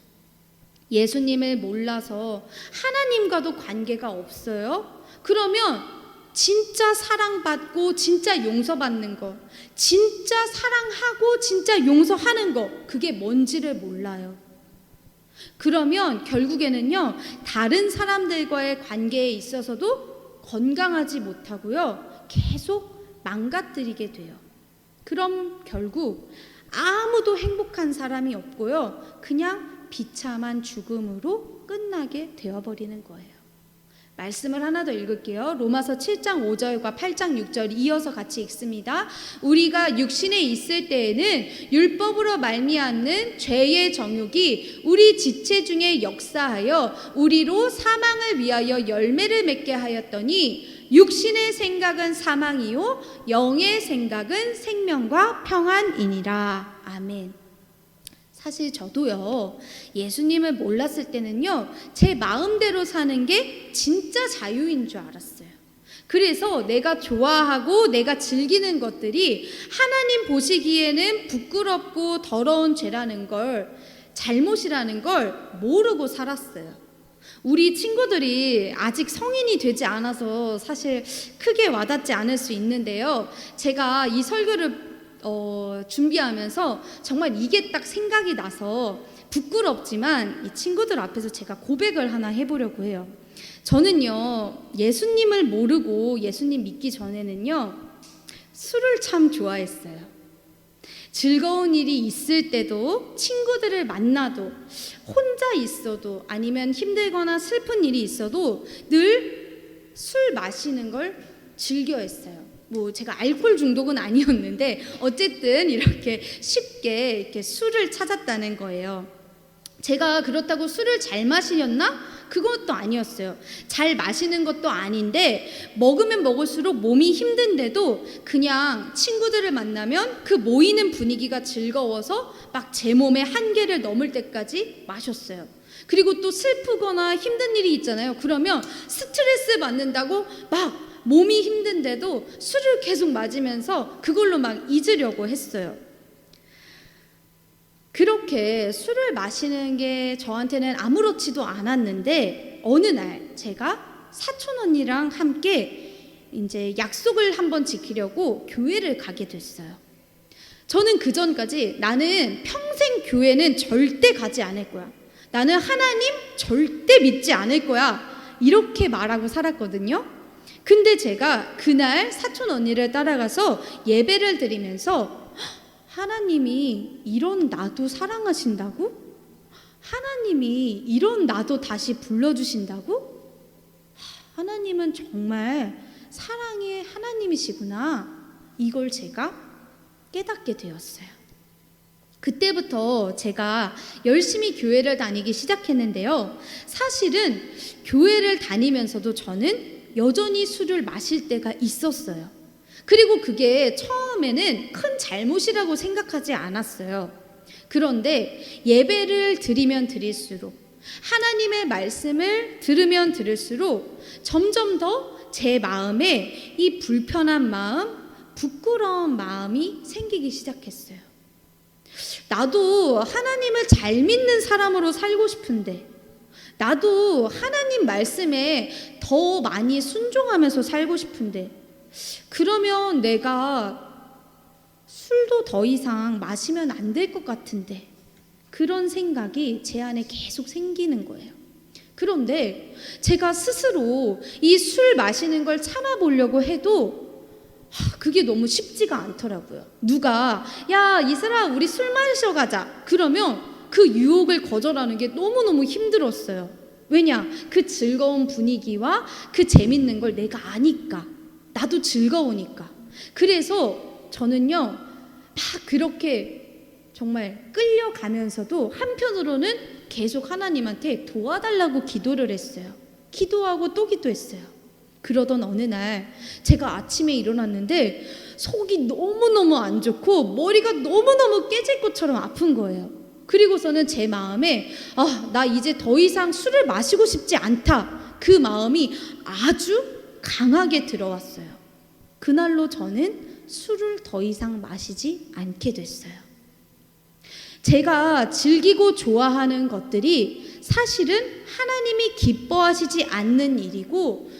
예수님을 몰라서 하나님과도 관계가 없어요. 그러면 진짜 사랑받고 진짜 용서받는 거, 진짜 사랑하고 진짜 용서하는 거, 그게 뭔지를 몰라요. 그러면 결국에는요, 다른 사람들과의 관계에 있어서도 건강하지 못하고요, 계속 망가뜨리게 돼요. 그럼 결국 아무도 행복한 사람이 없고요. 그냥 비참한 죽음으로 끝나게 되어버리는 거예요. 말씀을 하나 더 읽을게요. 로마서 7장 5절과 8장 6절 이어서 같이 읽습니다. 우리가 육신에 있을 때에는 율법으로 말미암는 죄의 정욕이 우리 지체 중에 역사하여 우리로 사망을 위하여 열매를 맺게 하였더니 육신의 생각은 사망이요 영의 생각은 생명과 평안이니라. 아멘. 사실 저도요, 예수님을 몰랐을 때는요, 제 마음대로 사는 게 진짜 자유인 줄 알았어요. 그래서 내가 좋아하고 내가 즐기는 것들이 하나님 보시기에는 부끄럽고 더러운 죄라는 걸, 잘못이라는 걸 모르고 살았어요. 우리 친구들이 아직 성인이 되지 않아서 사실 크게 와닿지 않을 수 있는데요. 제가 이 설교를 준비하면서 정말 이게 딱 생각이 나서 부끄럽지만 이 친구들 앞에서 제가 고백을 하나 해보려고 해요. 저는요, 예수님을 모르고 예수님 믿기 전에는요, 술을 참 좋아했어요. 즐거운 일이 있을 때도, 친구들을 만나도, 혼자 있어도, 아니면 힘들거나 슬픈 일이 있어도 늘 술 마시는 걸 즐겨 했어요. 뭐 제가 알코올 중독은 아니었는데 어쨌든 이렇게 쉽게 이렇게 술을 찾았다는 거예요. 제가 그렇다고 술을 잘 마시렸나? 그것도 아니었어요. 잘 마시는 것도 아닌데 먹으면 먹을수록 몸이 힘든데도 그냥 친구들을 만나면 그 모이는 분위기가 즐거워서 막 제 몸의 한계를 넘을 때까지 마셨어요. 그리고 또 슬프거나 힘든 일이 있잖아요. 그러면 스트레스 받는다고 막 몸이 힘든데도 술을 계속 맞으면서 그걸로 막 잊으려고 했어요. 그렇게 술을 마시는 게 저한테는 아무렇지도 않았는데 어느 날 제가 사촌 언니랑 함께 이제 약속을 한번 지키려고 교회를 가게 됐어요. 저는 그 전까지 나는 평생 교회는 절대 가지 않을 거야. 나는 하나님 절대 믿지 않을 거야. 이렇게 말하고 살았거든요. 근데 제가 그날 사촌 언니를 따라가서 예배를 드리면서 하나님이 이런 나도 사랑하신다고? 하나님이 이런 나도 다시 불러주신다고? 하나님은 정말 사랑의 하나님이시구나. 이걸 제가 깨닫게 되었어요. 그때부터 제가 열심히 교회를 다니기 시작했는데요. 사실은 교회를 다니면서도 저는 여전히 술을 마실 때가 있었어요. 그리고 그게 처음에는 큰 잘못이라고 생각하지 않았어요. 그런데 예배를 드리면 드릴수록 하나님의 말씀을 들으면 들을수록 점점 더 제 마음에 이 불편한 마음, 부끄러운 마음이 생기기 시작했어요. 나도 하나님을 잘 믿는 사람으로 살고 싶은데 나도 하나님 말씀에 더 많이 순종하면서 살고 싶은데 그러면 내가 술도 더 이상 마시면 안 될 것 같은데 그런 생각이 제 안에 계속 생기는 거예요. 그런데 제가 스스로 이 술 마시는 걸 참아보려고 해도 그게 너무 쉽지가 않더라고요. 누가 야 이슬아 우리 술 마셔 가자 그러면 그 유혹을 거절하는 게 너무너무 힘들었어요. 왜냐? 그 즐거운 분위기와 그 재밌는 걸 내가 아니까 나도 즐거우니까. 그래서 저는요 막 그렇게 정말 끌려가면서도 한편으로는 계속 하나님한테 도와달라고 기도를 했어요. 기도하고 또 기도했어요. 그러던 어느 날 제가 아침에 일어났는데 속이 너무너무 안 좋고 머리가 너무너무 깨질 것처럼 아픈 거예요. 그리고서는 제 마음에 나 이제 더 이상 술을 마시고 싶지 않다. 그 마음이 아주 강하게 들어왔어요. 그날로 저는 술을 더 이상 마시지 않게 됐어요. 제가 즐기고 좋아하는 것들이 사실은 하나님이 기뻐하시지 않는 일이고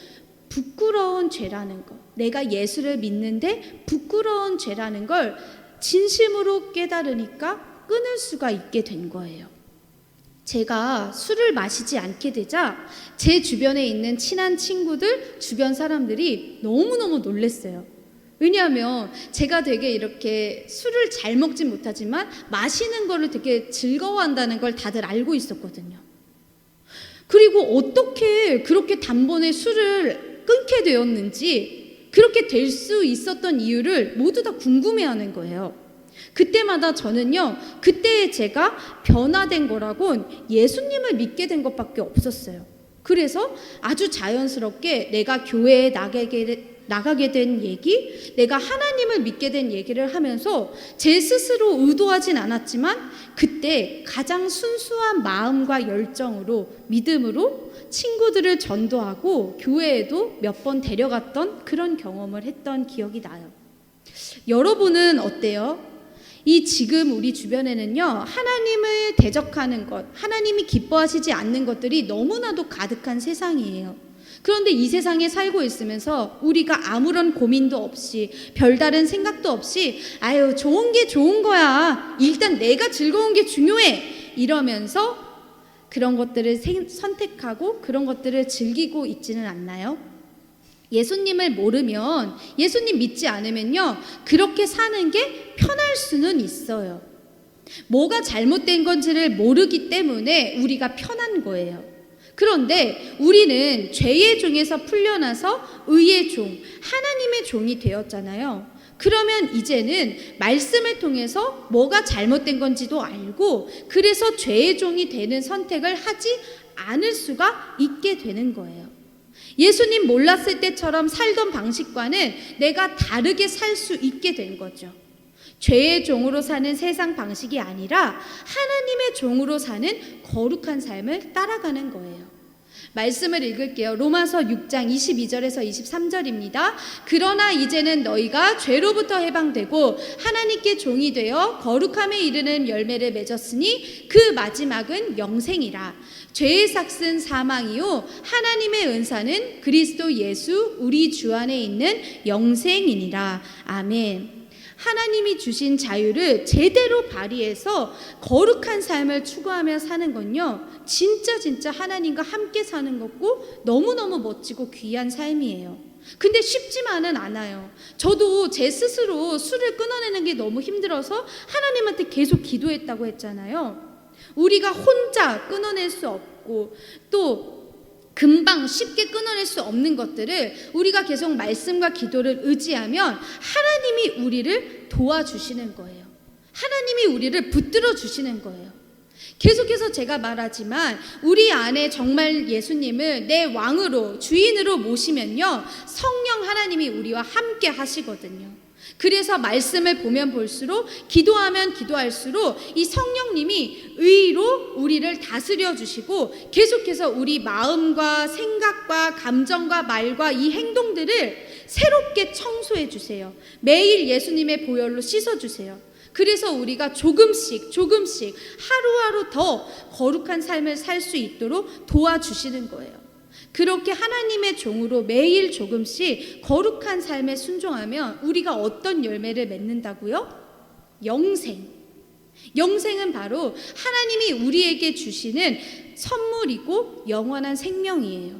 부끄러운 죄라는 것, 내가 예수를 믿는데 부끄러운 죄라는 걸 진심으로 깨달으니까 끊을 수가 있게 된 거예요. 제가 술을 마시지 않게 되자 제 주변에 있는 친한 친구들, 주변 사람들이 너무너무 놀랐어요. 왜냐하면 제가 되게 이렇게 술을 잘 먹진 못하지만 마시는 거를 되게 즐거워한다는 걸 다들 알고 있었거든요. 그리고 어떻게 그렇게 단번에 술을 끊게 되었는지, 그렇게 될 수 있었던 이유를 모두 다 궁금해하는 거예요. 그때마다 저는요, 그때 제가 변화된 거라곤 예수님을 믿게 된 것밖에 없었어요. 그래서 아주 자연스럽게 내가 교회에 나가게 된 얘기, 내가 하나님을 믿게 된 얘기를 하면서 제 스스로 의도하진 않았지만 그때 가장 순수한 마음과 열정으로, 믿음으로 친구들을 전도하고 교회에도 몇 번 데려갔던 그런 경험을 했던 기억이 나요. 여러분은 어때요? 이 지금 우리 주변에는요, 하나님을 대적하는 것, 하나님이 기뻐하시지 않는 것들이 너무나도 가득한 세상이에요. 그런데 이 세상에 살고 있으면서 우리가 아무런 고민도 없이, 별다른 생각도 없이, 아유, 좋은 게 좋은 거야, 일단 내가 즐거운 게 중요해, 이러면서 그런 것들을 선택하고 그런 것들을 즐기고 있지는 않나요? 예수님을 모르면, 예수님 믿지 않으면요, 그렇게 사는 게 편할 수는 있어요. 뭐가 잘못된 건지를 모르기 때문에 우리가 편한 거예요. 그런데 우리는 죄의 종에서 풀려나서 의의 종, 하나님의 종이 되었잖아요. 그러면 이제는 말씀을 통해서 뭐가 잘못된 건지도 알고, 그래서 죄의 종이 되는 선택을 하지 않을 수가 있게 되는 거예요. 예수님 몰랐을 때처럼 살던 방식과는 내가 다르게 살 수 있게 된 거죠. 죄의 종으로 사는 세상 방식이 아니라 하나님의 종으로 사는 거룩한 삶을 따라가는 거예요. 말씀을 읽을게요. 로마서 6장 22절에서 23절입니다. 그러나 이제는 너희가 죄로부터 해방되고 하나님께 종이 되어 거룩함에 이르는 열매를 맺었으니 그 마지막은 영생이라. 죄의 삭은 사망이요 하나님의 은사는 그리스도 예수 우리 주 안에 있는 영생이니라. 아멘. 하나님이 주신 자유를 제대로 발휘해서 거룩한 삶을 추구하며 사는 건요, 진짜 하나님과 함께 사는 거고 너무너무 멋지고 귀한 삶이에요. 근데 쉽지만은 않아요. 저도 제 스스로 술을 끊어내는 게 너무 힘들어서 하나님한테 계속 기도했다고 했잖아요. 우리가 혼자 끊어낼 수 없고 또 금방 쉽게 끊어낼 수 없는 것들을 우리가 계속 말씀과 기도를 의지하면 하나님이 우리를 도와주시는 거예요. 하나님이 우리를 붙들어 주시는 거예요. 계속해서 제가 말하지만 우리 안에 정말 예수님을 내 왕으로, 주인으로 모시면요, 성령 하나님이 우리와 함께 하시거든요. 그래서 말씀을 보면 볼수록, 기도하면 기도할수록 이 성령님이 의로 우리를 다스려 주시고 계속해서 우리 마음과 생각과 감정과 말과 이 행동들을 새롭게 청소해 주세요. 매일 예수님의 보혈로 씻어 주세요. 그래서 우리가 조금씩 하루하루 더 거룩한 삶을 살 수 있도록 도와주시는 거예요. 그렇게 하나님의 종으로 매일 조금씩 거룩한 삶에 순종하면 우리가 어떤 열매를 맺는다고요? 영생. 영생은 바로 하나님이 우리에게 주시는 선물이고 영원한 생명이에요.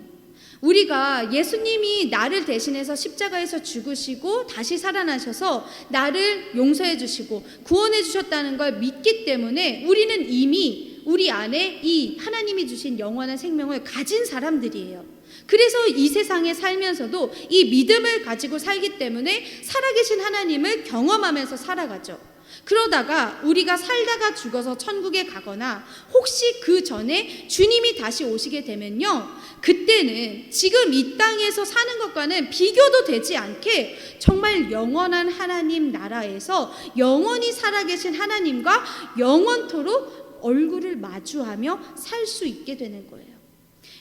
우리가 예수님이 나를 대신해서 십자가에서 죽으시고 다시 살아나셔서 나를 용서해 주시고 구원해 주셨다는 걸 믿기 때문에 우리는 이미 우리 안에 이 하나님이 주신 영원한 생명을 가진 사람들이에요. 그래서 이 세상에 살면서도 이 믿음을 가지고 살기 때문에 살아계신 하나님을 경험하면서 살아가죠. 그러다가 우리가 살다가 죽어서 천국에 가거나 혹시 그 전에 주님이 다시 오시게 되면요, 그때는 지금 이 땅에서 사는 것과는 비교도 되지 않게 정말 영원한 하나님 나라에서 영원히 살아계신 하나님과 영원토록 얼굴을 마주하며 살 수 있게 되는 거예요.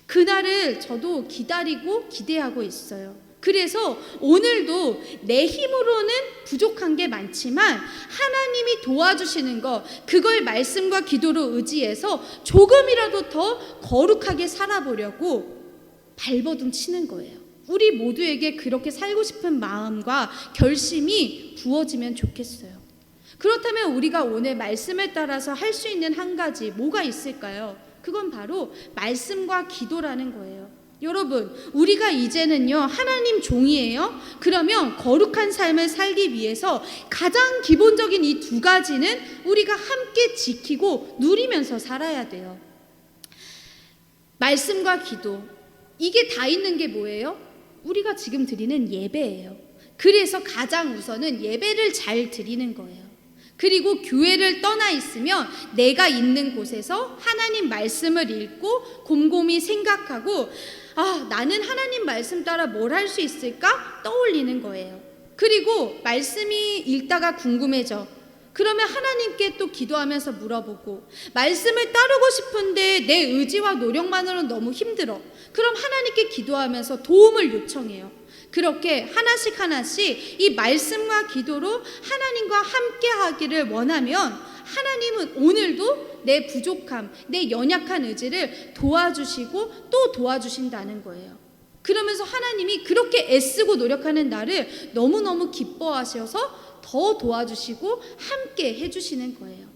그날을 저도 기다리고 기대하고 있어요. 그래서 오늘도 내 힘으로는 부족한 게 많지만 하나님이 도와주시는 거, 그걸 말씀과 기도로 의지해서 조금이라도 더 거룩하게 살아보려고 발버둥 치는 거예요. 우리 모두에게 그렇게 살고 싶은 마음과 결심이 부어지면 좋겠어요. 그렇다면 우리가 오늘 말씀에 따라서 할 수 있는 한 가지 뭐가 있을까요? 그건 바로 말씀과 기도라는 거예요. 여러분, 우리가 이제는요, 하나님 종이에요. 그러면 거룩한 삶을 살기 위해서 가장 기본적인 이 두 가지는 우리가 함께 지키고 누리면서 살아야 돼요. 말씀과 기도, 이게 다 있는 게 뭐예요? 우리가 지금 드리는 예배예요. 그래서 가장 우선은 예배를 잘 드리는 거예요. 그리고 교회를 떠나 있으면 내가 있는 곳에서 하나님 말씀을 읽고 곰곰이 생각하고, 나는 하나님 말씀 따라 뭘 할 수 있을까? 떠올리는 거예요. 그리고 말씀이 읽다가 궁금해져. 그러면 하나님께 또 기도하면서 물어보고, 말씀을 따르고 싶은데 내 의지와 노력만으로는 너무 힘들어. 그럼 하나님께 기도하면서 도움을 요청해요. 그렇게 하나씩 이 말씀과 기도로 하나님과 함께 하기를 원하면 하나님은 오늘도 내 부족함, 내 연약한 의지를 도와주시고 또 도와주신다는 거예요. 그러면서 하나님이 그렇게 애쓰고 노력하는 나를 너무너무 기뻐하셔서 더 도와주시고 함께 해주시는 거예요.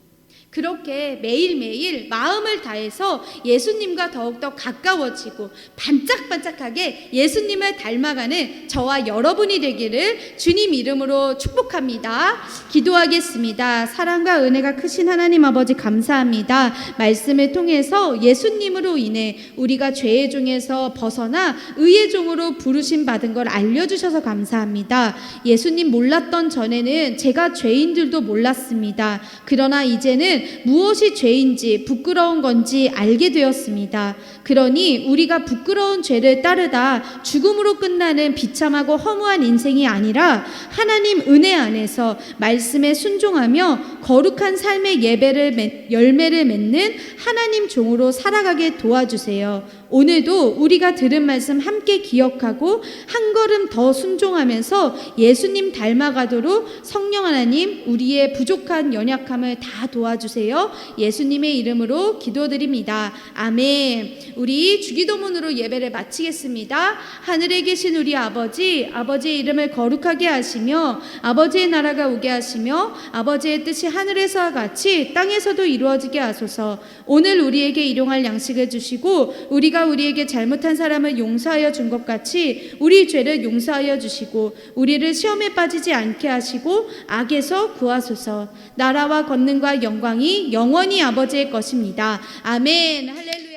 그렇게 매일매일 마음을 다해서 예수님과 더욱더 가까워지고 반짝반짝하게 예수님을 닮아가는 저와 여러분이 되기를 주님 이름으로 축복합니다. 기도하겠습니다. 사랑과 은혜가 크신 하나님 아버지 감사합니다. 말씀을 통해서 예수님으로 인해 우리가 죄의 종에서 벗어나 의의 종으로 부르심 받은 걸 알려주셔서 감사합니다. 예수님 몰랐던 전에는 제가 죄인들도 몰랐습니다. 그러나 이제는 무엇이 죄인지 부끄러운 건지 알게 되었습니다. 그러니 우리가 부끄러운 죄를 따르다 죽음으로 끝나는 비참하고 허무한 인생이 아니라 하나님 은혜 안에서 말씀에 순종하며 거룩한 삶의 열매를 맺는 하나님 종으로 살아가게 도와주세요. 오늘도 우리가 들은 말씀 함께 기억하고 한 걸음 더 순종하면서 예수님 닮아가도록 성령 하나님 우리의 부족한 연약함을 다 도와주세요. 예수님의 이름으로 기도드립니다. 아멘. 우리 주기도문으로 예배를 마치겠습니다. 하늘에 계신 우리 아버지, 아버지의 이름을 거룩하게 하시며 아버지의 나라가 오게 하시며 아버지의 뜻이 하늘에서와 같이 땅에서도 이루어지게 하소서. 오늘 우리에게 일용할 양식을 주시고 우리가 우리에게 잘못한 사람을 용서하여 준 것 같이 우리 죄를 용서하여 주시고 우리를 시험에 빠지지 않게 하시고 악에서 구하소서. 나라와 권능과 영광이 영원히 아버지의 것입니다. 아멘. 할렐루야.